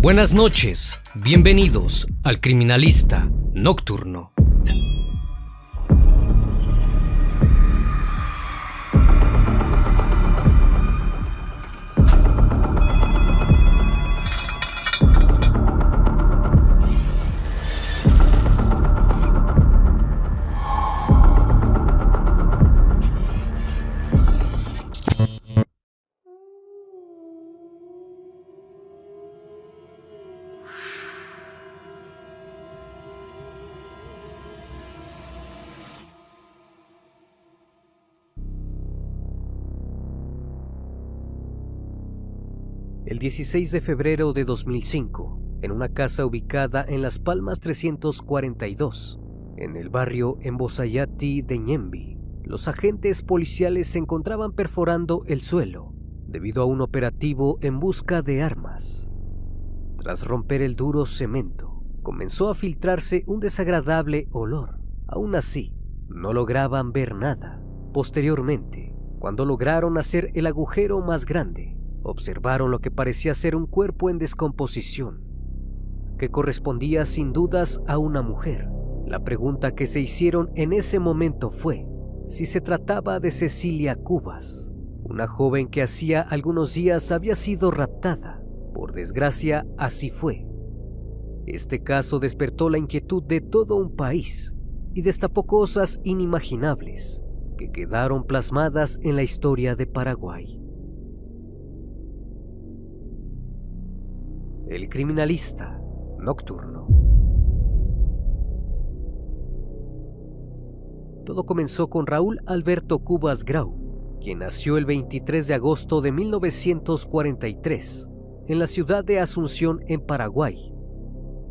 Buenas noches, bienvenidos al Criminalista Nocturno. El 16 de febrero de 2005, en una casa ubicada en Las Palmas 342, en el barrio Embosayati de Ñemby, los agentes policiales se encontraban perforando el suelo debido a un operativo en busca de armas. Tras romper el duro cemento, comenzó a filtrarse un desagradable olor. Aún así, no lograban ver nada. Posteriormente, cuando lograron hacer el agujero más grande, observaron lo que parecía ser un cuerpo en descomposición, que correspondía sin dudas a una mujer. La pregunta que se hicieron en ese momento fue si se trataba de Cecilia Cubas, una joven que hacía algunos días había sido raptada. Por desgracia, así fue. Este caso despertó la inquietud de todo un país y destapó cosas inimaginables que quedaron plasmadas en la historia de Paraguay. El Criminalista Nocturno. Todo comenzó con Raúl Alberto Cubas Grau, quien nació el 23 de agosto de 1943 en la ciudad de Asunción, en Paraguay.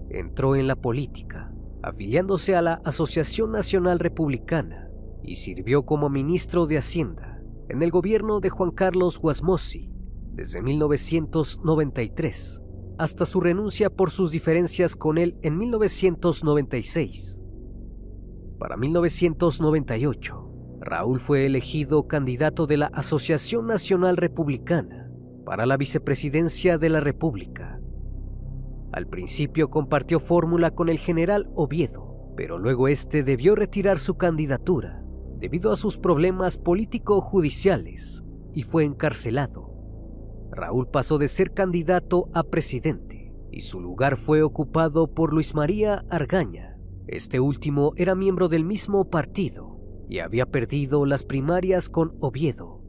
Entró en la política, afiliándose a la Asociación Nacional Republicana, y sirvió como ministro de Hacienda en el gobierno de Juan Carlos Guasmossi desde 1993 hasta su renuncia por sus diferencias con él en 1996. Para 1998, Raúl fue elegido candidato de la Asociación Nacional Republicana para la vicepresidencia de la República. Al principio compartió fórmula con el general Oviedo, pero luego este debió retirar su candidatura debido a sus problemas político-judiciales y fue encarcelado. Raúl pasó de ser candidato a presidente y su lugar fue ocupado por Luis María Argaña. Este último era miembro del mismo partido y había perdido las primarias con Oviedo.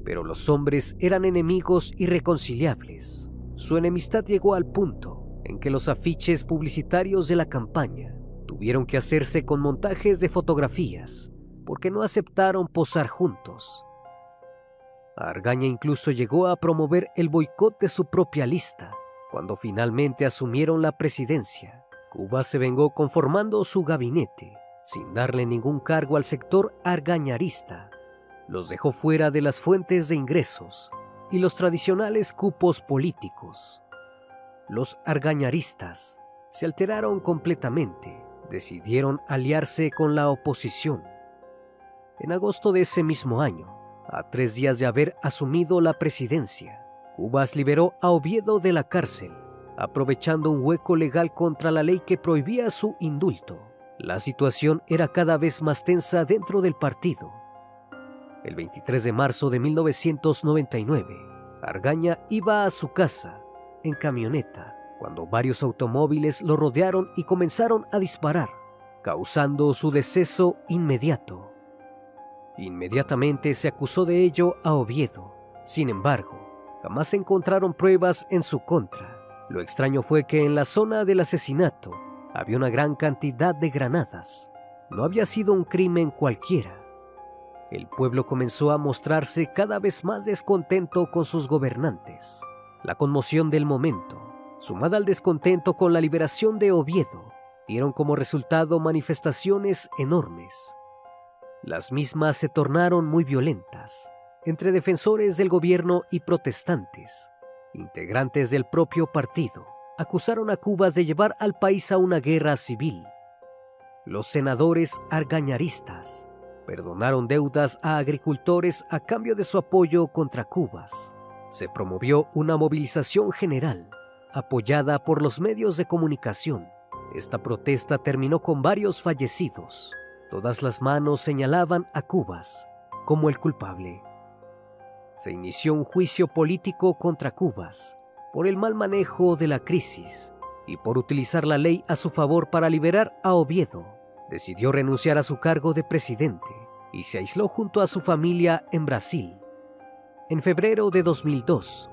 Pero los hombres eran enemigos irreconciliables. Su enemistad llegó al punto en que los afiches publicitarios de la campaña tuvieron que hacerse con montajes de fotografías porque no aceptaron posar juntos. Argaña incluso llegó a promover el boicot de su propia lista. Cuando finalmente asumieron la presidencia, Cubas se vengó conformando su gabinete, sin darle ningún cargo al sector argañarista. Los dejó fuera de las fuentes de ingresos y los tradicionales cupos políticos. Los argañaristas se alteraron completamente, decidieron aliarse con la oposición. En agosto de ese mismo año, a 3 días de haber asumido la presidencia, Cubas liberó a Oviedo de la cárcel, aprovechando un hueco legal contra la ley que prohibía su indulto. La situación era cada vez más tensa dentro del partido. El 23 de marzo de 1999, Argaña iba a su casa en camioneta cuando varios automóviles lo rodearon y comenzaron a disparar, causando su deceso inmediato. Inmediatamente se acusó de ello a Oviedo. Sin embargo, jamás se encontraron pruebas en su contra. Lo extraño fue que en la zona del asesinato había una gran cantidad de granadas. No había sido un crimen cualquiera. El pueblo comenzó a mostrarse cada vez más descontento con sus gobernantes. La conmoción del momento, sumada al descontento con la liberación de Oviedo, dieron como resultado manifestaciones enormes. Las mismas se tornaron muy violentas, entre defensores del gobierno y protestantes. Integrantes del propio partido acusaron a Cubas de llevar al país a una guerra civil. Los senadores argañaristas perdonaron deudas a agricultores a cambio de su apoyo contra Cubas. Se promovió una movilización general apoyada por los medios de comunicación. Esta protesta terminó con varios fallecidos. Todas las manos señalaban a Cubas como el culpable. Se inició un juicio político contra Cubas por el mal manejo de la crisis y por utilizar la ley a su favor para liberar a Oviedo. Decidió renunciar a su cargo de presidente y se aisló junto a su familia en Brasil. En febrero de 2002,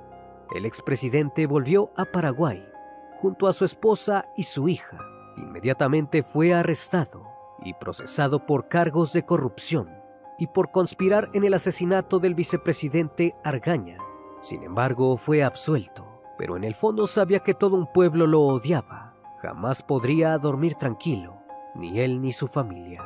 el expresidente volvió a Paraguay junto a su esposa y su hija. Inmediatamente fue arrestado y procesado por cargos de corrupción y por conspirar en el asesinato del vicepresidente Argaña. Sin embargo, fue absuelto, pero en el fondo sabía que todo un pueblo lo odiaba. Jamás podría dormir tranquilo, ni él ni su familia.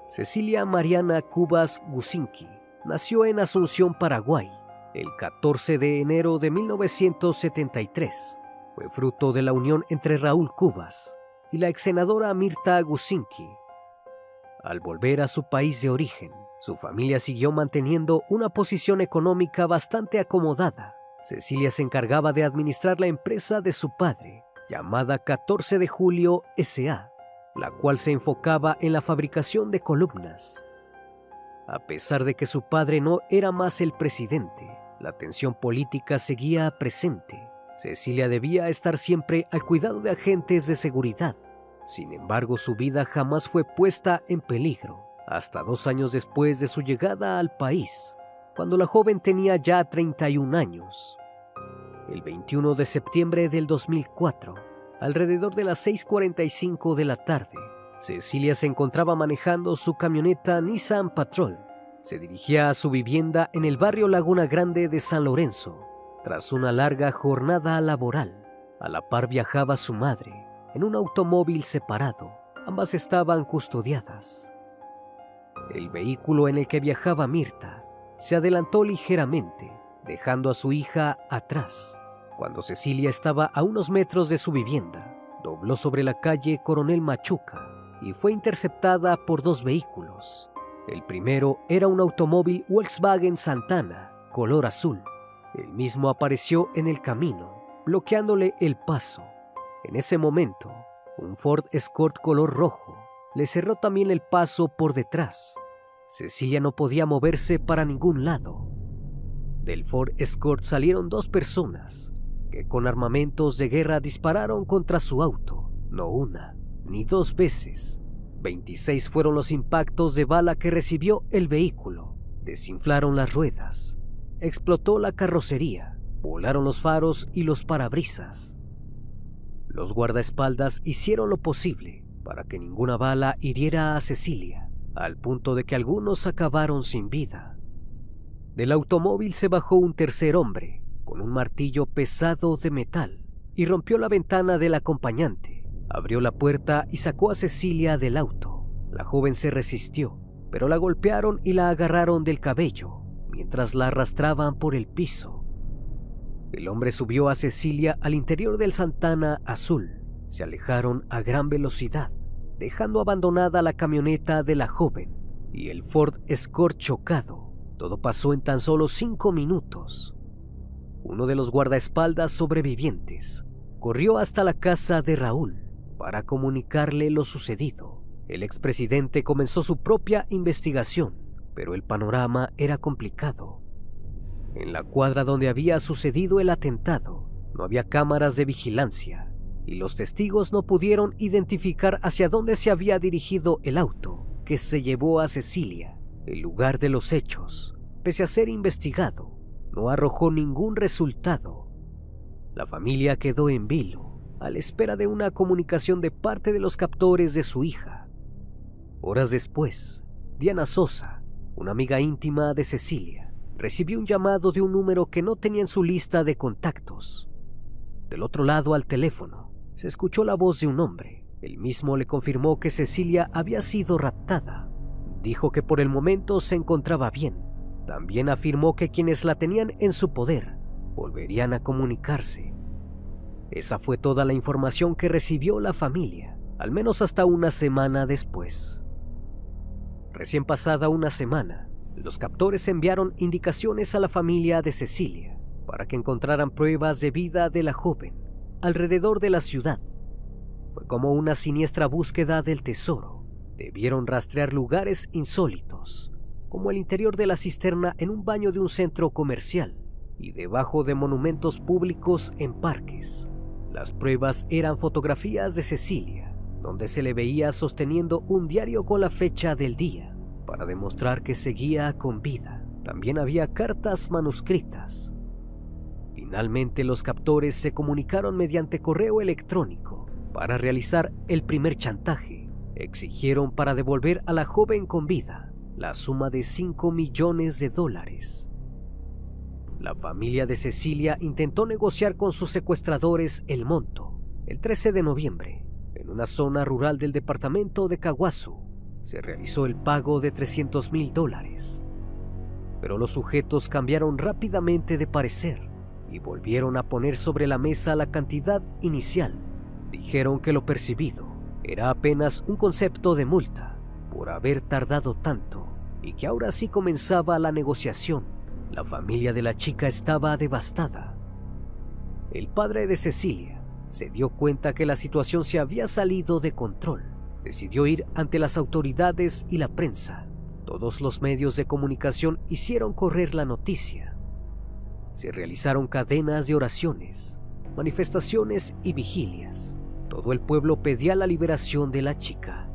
Cecilia Mariana Cubas Gusinski nació en Asunción, Paraguay, el 14 de enero de 1973. Fue fruto de la unión entre Raúl Cubas y la exsenadora Mirta Gusinski. Al volver a su país de origen, su familia siguió manteniendo una posición económica bastante acomodada. Cecilia se encargaba de administrar la empresa de su padre, llamada 14 de Julio S.A., la cual se enfocaba en la fabricación de columnas. A pesar de que su padre no era más el presidente, la tensión política seguía presente. Cecilia debía estar siempre al cuidado de agentes de seguridad. Sin embargo, su vida jamás fue puesta en peligro, hasta 2 años después de su llegada al país, cuando la joven tenía ya 31 años. El 21 de septiembre del 2004, alrededor de las 6:45 de la tarde, Cecilia se encontraba manejando su camioneta Nissan Patrol. Se dirigía a su vivienda en el barrio Laguna Grande de San Lorenzo, tras una larga jornada laboral. A la par viajaba su madre, en un automóvil separado. Ambas estaban custodiadas. El vehículo en el que viajaba Mirta se adelantó ligeramente, dejando a su hija atrás. Cuando Cecilia estaba a unos metros de su vivienda, dobló sobre la calle Coronel Machuca y fue interceptada por 2 vehículos. El primero era un automóvil Volkswagen Santana, color azul. El mismo apareció en el camino, bloqueándole el paso. En ese momento, un Ford Escort color rojo le cerró también el paso por detrás. Cecilia no podía moverse para ningún lado. Del Ford Escort salieron 2 personas que con armamentos de guerra dispararon contra su auto, no una ni 2 veces. 26 fueron los impactos de bala que recibió el vehículo. Desinflaron las ruedas, explotó la carrocería, volaron los faros y los parabrisas. Los guardaespaldas hicieron lo posible para que ninguna bala hiriera a Cecilia, al punto de que algunos acabaron sin vida. Del automóvil se bajó un tercer hombre con un martillo pesado de metal y rompió la ventana del acompañante. Abrió la puerta y sacó a Cecilia del auto. La joven se resistió, pero la golpearon y la agarraron del cabello mientras la arrastraban por el piso. El hombre subió a Cecilia al interior del Santana azul. Se alejaron a gran velocidad, dejando abandonada la camioneta de la joven y el Ford Escort chocado. Todo pasó en tan solo 5 minutos. Uno de los guardaespaldas sobrevivientes corrió hasta la casa de Raúl para comunicarle lo sucedido. El expresidente comenzó su propia investigación, pero el panorama era complicado. En la cuadra donde había sucedido el atentado, no había cámaras de vigilancia y los testigos no pudieron identificar hacia dónde se había dirigido el auto que se llevó a Cecilia. El lugar de los hechos, pese a ser investigado, no arrojó ningún resultado. La familia quedó en vilo, a la espera de una comunicación de parte de los captores de su hija. Horas después, Diana Sosa, una amiga íntima de Cecilia, recibió un llamado de un número que no tenía en su lista de contactos. Del otro lado al teléfono, se escuchó la voz de un hombre. El mismo le confirmó que Cecilia había sido raptada. Dijo que por el momento se encontraba bien. También afirmó que quienes la tenían en su poder volverían a comunicarse. Esa fue toda la información que recibió la familia, al menos hasta una semana después. Recién pasada una semana, los captores enviaron indicaciones a la familia de Cecilia para que encontraran pruebas de vida de la joven alrededor de la ciudad. Fue como una siniestra búsqueda del tesoro. Debieron rastrear lugares insólitos, como el interior de la cisterna en un baño de un centro comercial y debajo de monumentos públicos en parques. Las pruebas eran fotografías de Cecilia, donde se le veía sosteniendo un diario con la fecha del día, para demostrar que seguía con vida. También había cartas manuscritas. Finalmente, los captores se comunicaron mediante correo electrónico para realizar el primer chantaje. Exigieron para devolver a la joven con vida la suma de $5 millones. La familia de Cecilia intentó negociar con sus secuestradores el monto. El 13 de noviembre, en una zona rural del departamento de Caaguazú, se realizó el pago de $300,000. Pero los sujetos cambiaron rápidamente de parecer y volvieron a poner sobre la mesa la cantidad inicial. Dijeron que lo percibido era apenas un concepto de multa por haber tardado tanto y que ahora sí comenzaba la negociación. La familia de la chica estaba devastada. El padre de Cecilia se dio cuenta que la situación se había salido de control. Decidió ir ante las autoridades y la prensa. Todos los medios de comunicación hicieron correr la noticia. Se realizaron cadenas de oraciones, manifestaciones y vigilias. Todo el pueblo pedía la liberación de la chica.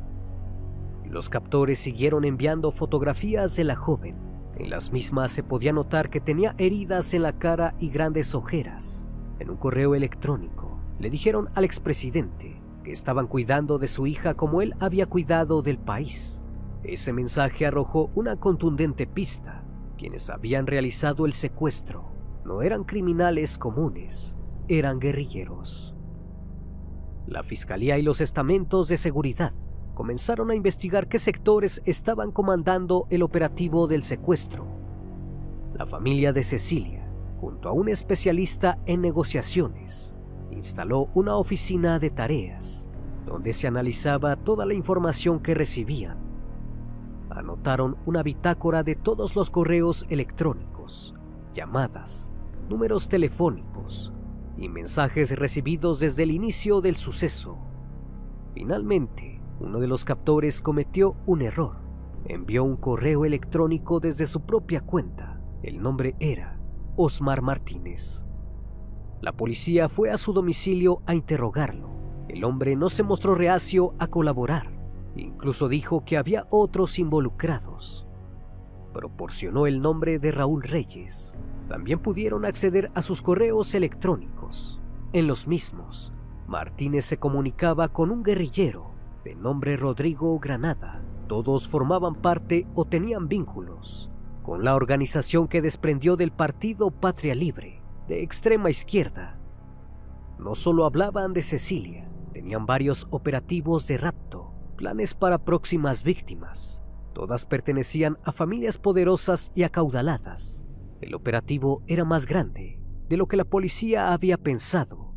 Los captores siguieron enviando fotografías de la joven. En las mismas se podía notar que tenía heridas en la cara y grandes ojeras. En un correo electrónico le dijeron al expresidente que estaban cuidando de su hija como él había cuidado del país. Ese mensaje arrojó una contundente pista. Quienes habían realizado el secuestro no eran criminales comunes, eran guerrilleros. La fiscalía y los estamentos de seguridad comenzaron a investigar qué sectores estaban comandando el operativo del secuestro. La familia de Cecilia, junto a un especialista en negociaciones, instaló una oficina de tareas donde se analizaba toda la información que recibían. Anotaron una bitácora de todos los correos electrónicos, llamadas, números telefónicos y mensajes recibidos desde el inicio del suceso. Finalmente, uno de los captores cometió un error. Envió un correo electrónico desde su propia cuenta. El nombre era Osmar Martínez. La policía fue a su domicilio a interrogarlo. El hombre no se mostró reacio a colaborar. Incluso dijo que había otros involucrados. Proporcionó el nombre de Raúl Reyes. También pudieron acceder a sus correos electrónicos. En los mismos, Martínez se comunicaba con un guerrillero de nombre Rodrigo Granada. Todos formaban parte o tenían vínculos con la organización que desprendió del partido Patria Libre, de extrema izquierda. No solo hablaban de Cecilia, tenían varios operativos de rapto, planes para próximas víctimas. Todas pertenecían a familias poderosas y acaudaladas. El operativo era más grande de lo que la policía había pensado.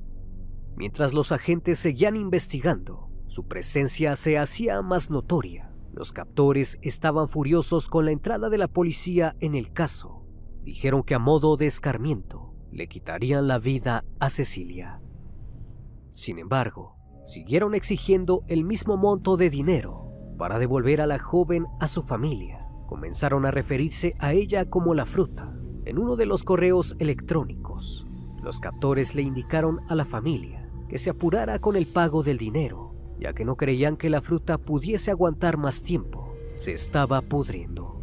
Mientras los agentes seguían investigando, su presencia se hacía más notoria. Los captores estaban furiosos con la entrada de la policía en el caso. Dijeron que a modo de escarmiento le quitarían la vida a Cecilia. Sin embargo, siguieron exigiendo el mismo monto de dinero para devolver a la joven a su familia. Comenzaron a referirse a ella como la fruta. En uno de los correos electrónicos, los captores le indicaron a la familia que se apurara con el pago del dinero, ya que no creían que la fruta pudiese aguantar más tiempo. Se estaba pudriendo.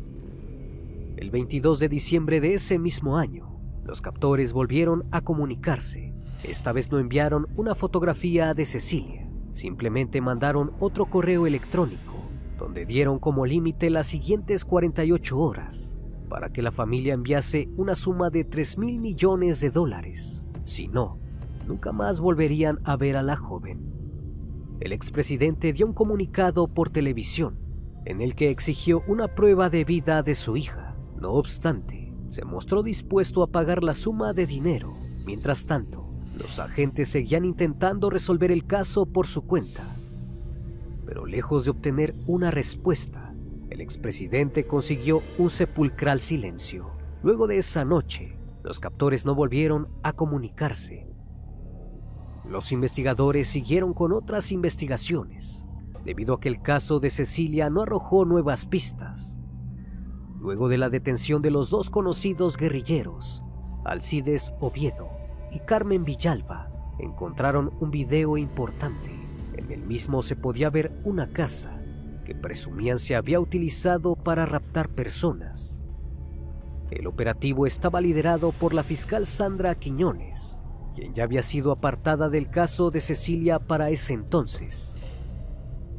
El 22 de diciembre de ese mismo año, los captores volvieron a comunicarse. Esta vez no enviaron una fotografía de Cecilia, simplemente mandaron otro correo electrónico, donde dieron como límite las siguientes 48 horas para que la familia enviase una suma de $3,000 millones. Si no, nunca más volverían a ver a la joven. El expresidente dio un comunicado por televisión en el que exigió una prueba de vida de su hija. No obstante, se mostró dispuesto a pagar la suma de dinero. Mientras tanto, los agentes seguían intentando resolver el caso por su cuenta. Pero lejos de obtener una respuesta, el expresidente consiguió un sepulcral silencio. Luego de esa noche, Los captores no volvieron a comunicarse. Los investigadores siguieron con otras investigaciones, debido a que el caso de Cecilia no arrojó nuevas pistas. Luego de la detención de los dos conocidos guerrilleros, Alcides Oviedo y Carmen Villalba, encontraron un video importante. En el mismo se podía ver una casa que presumían se había utilizado para raptar personas. El operativo estaba liderado por la fiscal Sandra Quiñones, quien ya había sido apartada del caso de Cecilia para ese entonces.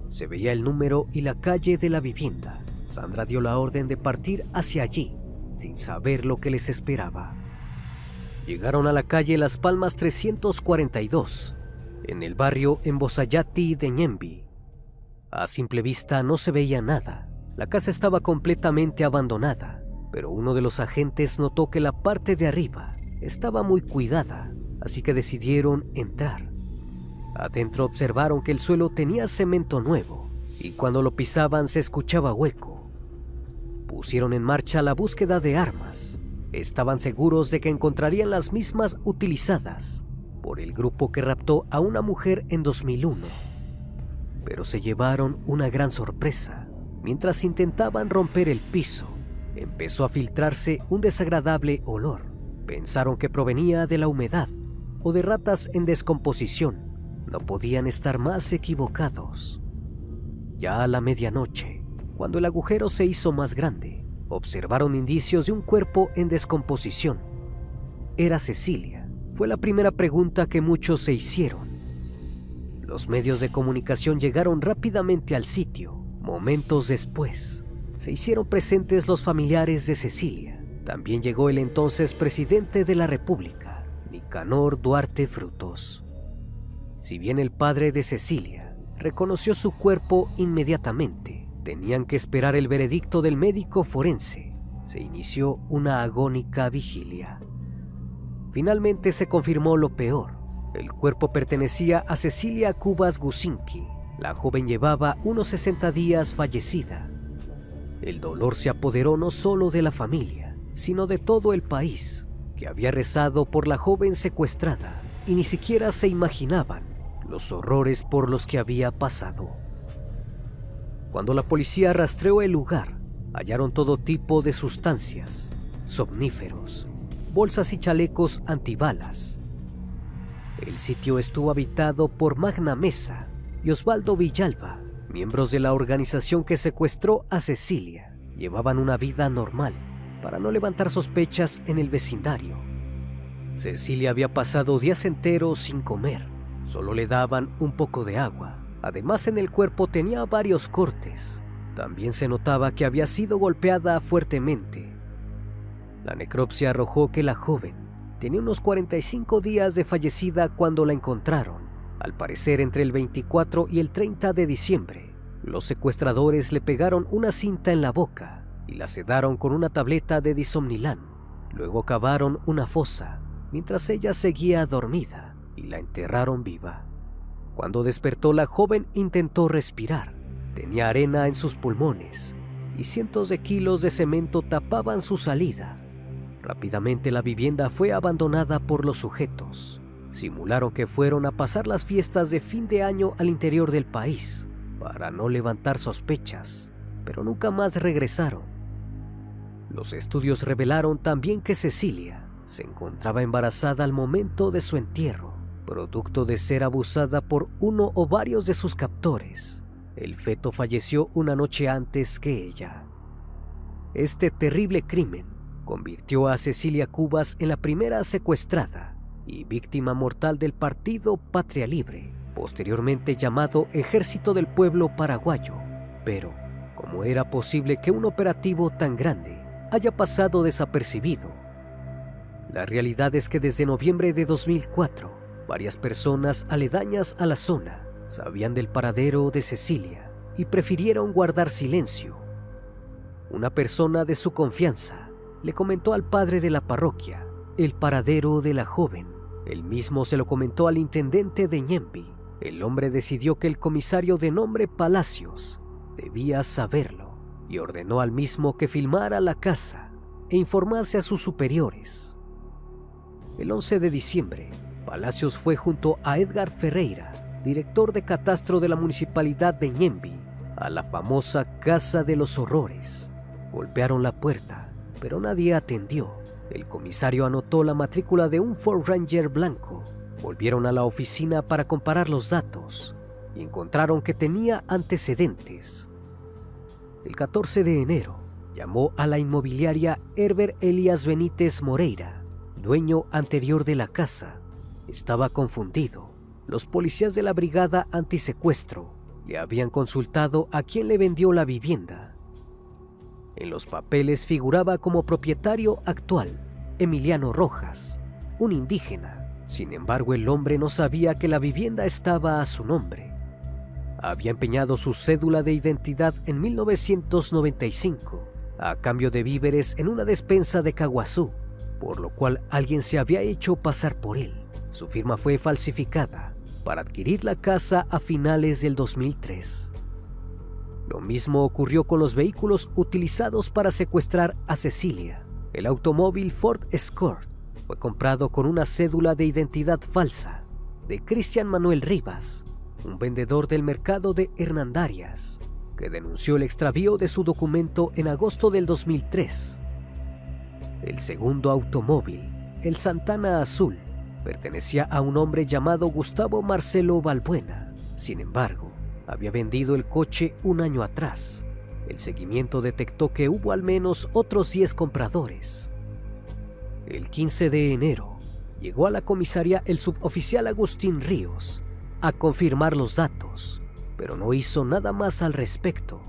Se veía el número y la calle de la vivienda. Sandra dio la orden de partir hacia allí, sin saber lo que les esperaba. Llegaron a la calle Las Palmas 342, en el barrio Embosayati de Ñemby. A simple vista no se veía nada. La casa estaba completamente abandonada, pero uno de los agentes notó que la parte de arriba estaba muy cuidada, así que decidieron entrar. Adentro observaron que el suelo tenía cemento nuevo y cuando lo pisaban se escuchaba hueco. Pusieron en marcha la búsqueda de armas. Estaban seguros de que encontrarían las mismas utilizadas por el grupo que raptó a una mujer en 2001. Pero se llevaron una gran sorpresa. Mientras intentaban romper el piso, empezó a filtrarse un desagradable olor. Pensaron que provenía de la humedad o de ratas en descomposición. No podían estar más equivocados. Ya a la medianoche, cuando el agujero se hizo más grande, observaron indicios de un cuerpo en descomposición. ¿Era Cecilia? Fue la primera pregunta que muchos se hicieron. Los medios de comunicación llegaron rápidamente al sitio. Momentos después, se hicieron presentes los familiares de Cecilia. También llegó el entonces presidente de la República, Nicanor Duarte Frutos. Si bien el padre de Cecilia reconoció su cuerpo inmediatamente, tenían que esperar el veredicto del médico forense. Se inició una agónica vigilia. Finalmente se confirmó lo peor. El cuerpo pertenecía a Cecilia Cubas Gusinski. La joven llevaba unos 60 días fallecida. El dolor se apoderó no solo de la familia, sino de todo el país, que había rezado por la joven secuestrada y ni siquiera se imaginaban los horrores por los que había pasado. Cuando la policía rastreó el lugar, hallaron todo tipo de sustancias, somníferos, bolsas y chalecos antibalas. El sitio estuvo habitado por Magna Mesa y Osvaldo Villalba, miembros de la organización que secuestró a Cecilia. Llevaban una vida normal para no levantar sospechas en el vecindario. Cecilia había pasado días enteros sin comer. Solo le daban un poco de agua. Además, en el cuerpo tenía varios cortes. También se notaba que había sido golpeada fuertemente. La necropsia arrojó que la joven tenía unos 45 días de fallecida cuando la encontraron. Al parecer, entre el 24 y el 30 de diciembre, los secuestradores le pegaron una cinta en la boca y la sedaron con una tableta de Disomnilán. Luego cavaron una fosa mientras ella seguía dormida y la enterraron viva. Cuando despertó, la joven intentó respirar. Tenía arena en sus pulmones y cientos de kilos de cemento tapaban su salida. Rápidamente la vivienda fue abandonada por los sujetos. Simularon que fueron a pasar las fiestas de fin de año al interior del país para no levantar sospechas, pero nunca más regresaron. Los estudios revelaron también que Cecilia se encontraba embarazada al momento de su entierro, producto de ser abusada por uno o varios de sus captores. El feto falleció una noche antes que ella. Este terrible crimen convirtió a Cecilia Cubas en la primera secuestrada y víctima mortal del Partido Patria Libre, posteriormente llamado Ejército del Pueblo Paraguayo. Pero, ¿cómo era posible que un operativo tan grande haya pasado desapercibido? La realidad es que desde noviembre de 2004, varias personas aledañas a la zona sabían del paradero de Cecilia y prefirieron guardar silencio. Una persona de su confianza le comentó al padre de la parroquia el paradero de la joven. Él mismo se lo comentó al intendente de Ñemby. El hombre decidió que el comisario de nombre Palacios debía saberlo y ordenó al mismo que filmara la casa e informase a sus superiores. El 11 de diciembre, Palacios fue junto a Edgar Ferreira, director de catastro de la municipalidad de Ñemby, a la famosa Casa de los Horrores. Golpearon la puerta, pero nadie atendió. El comisario anotó la matrícula de un Ford Ranger blanco. Volvieron a la oficina para comparar los datos y encontraron que tenía antecedentes. El 14 de enero, llamó a la inmobiliaria Herbert Elías Benítez Moreira, dueño anterior de la casa. Estaba confundido. Los policías de la Brigada Antisecuestro le habían consultado a quién le vendió la vivienda. En los papeles figuraba como propietario actual Emiliano Rojas, un indígena. Sin embargo, el hombre no sabía que la vivienda estaba a su nombre. Había empeñado su cédula de identidad en 1995 a cambio de víveres en una despensa de Caguazú, por lo cual alguien se había hecho pasar por él. Su firma fue falsificada para adquirir la casa a finales del 2003. Lo mismo ocurrió con los vehículos utilizados para secuestrar a Cecilia. El automóvil Ford Escort fue comprado con una cédula de identidad falsa de Cristian Manuel Rivas, un vendedor del mercado de Hernandarias, que denunció el extravío de su documento en agosto del 2003. El segundo automóvil, el Santana Azul, pertenecía a un hombre llamado Gustavo Marcelo Balbuena. Sin embargo, había vendido el coche un año atrás. El seguimiento detectó que hubo al menos otros 10 compradores. El 15 de enero, llegó a la comisaría el suboficial Agustín Ríos a confirmar los datos, pero no hizo nada más al respecto.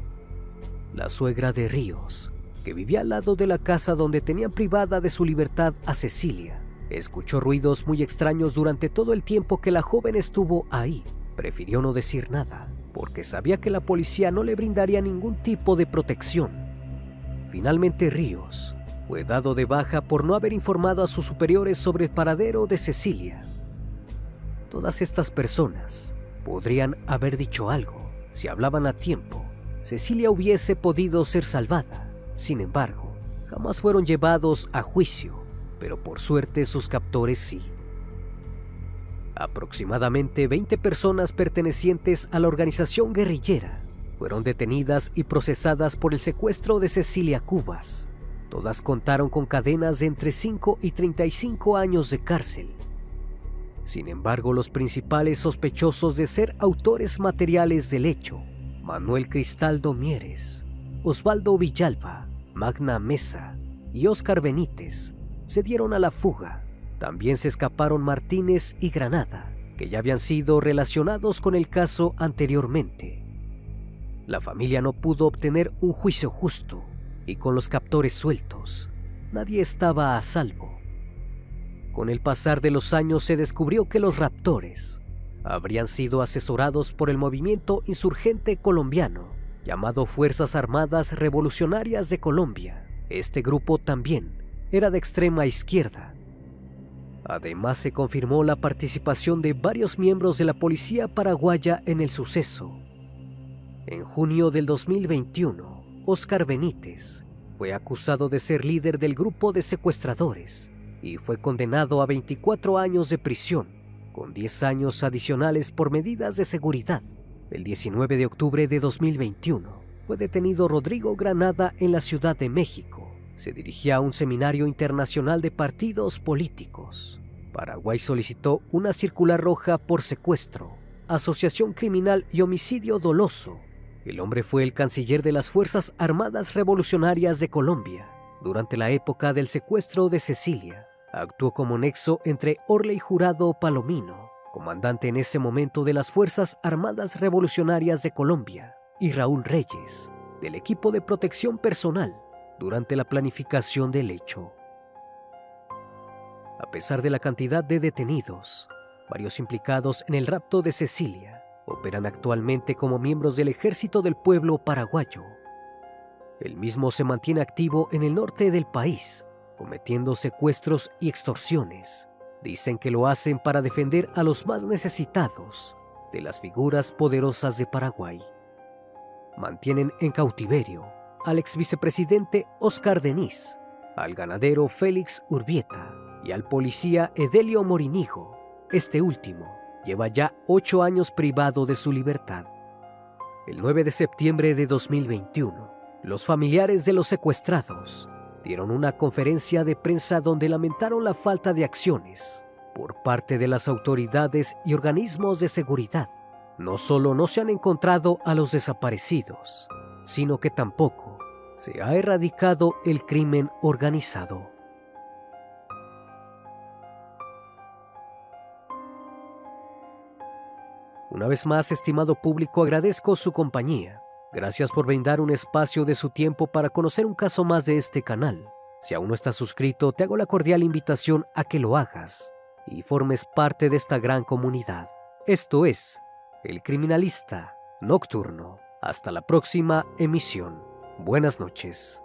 La suegra de Ríos, que vivía al lado de la casa donde tenían privada de su libertad a Cecilia, escuchó ruidos muy extraños durante todo el tiempo que la joven estuvo ahí. Prefirió no decir nada, porque sabía que la policía no le brindaría ningún tipo de protección. Finalmente, Ríos fue dado de baja por no haber informado a sus superiores sobre el paradero de Cecilia. Todas estas personas podrían haber dicho algo. Si hablaban a tiempo, Cecilia hubiese podido ser salvada. Sin embargo, jamás fueron llevados a juicio, pero por suerte sus captores sí. Aproximadamente 20 personas pertenecientes a la organización guerrillera fueron detenidas y procesadas por el secuestro de Cecilia Cubas. Todas contaron con cadenas de entre 5 y 35 años de cárcel. Sin embargo, los principales sospechosos de ser autores materiales del hecho, Manuel Cristaldo Mieres, Osvaldo Villalba, Magna Mesa y Óscar Benítez, se dieron a la fuga. También se escaparon Martínez y Granada, que ya habían sido relacionados con el caso anteriormente. La familia no pudo obtener un juicio justo, y con los captores sueltos, nadie estaba a salvo. Con el pasar de los años se descubrió que los raptores habrían sido asesorados por el movimiento insurgente colombiano llamado Fuerzas Armadas Revolucionarias de Colombia. Este grupo también era de extrema izquierda. Además, se confirmó la participación de varios miembros de la policía paraguaya en el suceso. En junio del 2021, Óscar Benítez fue acusado de ser líder del grupo de secuestradores y fue condenado a 24 años de prisión, con 10 años adicionales por medidas de seguridad. El 19 de octubre de 2021 fue detenido Rodrigo Granada en la Ciudad de México. Se dirigía a un seminario internacional de partidos políticos. Paraguay solicitó una circular roja por secuestro, asociación criminal y homicidio doloso. El hombre fue el canciller de las Fuerzas Armadas Revolucionarias de Colombia. Durante la época del secuestro de Cecilia, actuó como nexo entre Orley Jurado Palomino, comandante en ese momento de las Fuerzas Armadas Revolucionarias de Colombia, y Raúl Reyes, del equipo de protección personal, durante la planificación del hecho. A pesar de la cantidad de detenidos, varios implicados en el rapto de Cecilia operan actualmente como miembros del Ejército del Pueblo paraguayo. El mismo se mantiene activo en el norte del país, cometiendo secuestros y extorsiones. Dicen que lo hacen para defender a los más necesitados de las figuras poderosas de Paraguay. Mantienen en cautiverio al ex vicepresidente Óscar Denis, al ganadero Félix Urbieta y al policía Edelio Morinigo. Este último lleva ya 8 años privado de su libertad. El 9 de septiembre de 2021, los familiares de los secuestrados dieron una conferencia de prensa donde lamentaron la falta de acciones por parte de las autoridades y organismos de seguridad. No solo no se han encontrado a los desaparecidos, sino que tampoco se ha erradicado el crimen organizado. Una vez más, estimado público, agradezco su compañía. Gracias por brindar un espacio de su tiempo para conocer un caso más de este canal. Si aún no estás suscrito, te hago la cordial invitación a que lo hagas y formes parte de esta gran comunidad. Esto es El Criminalista Nocturno. Hasta la próxima emisión. Buenas noches.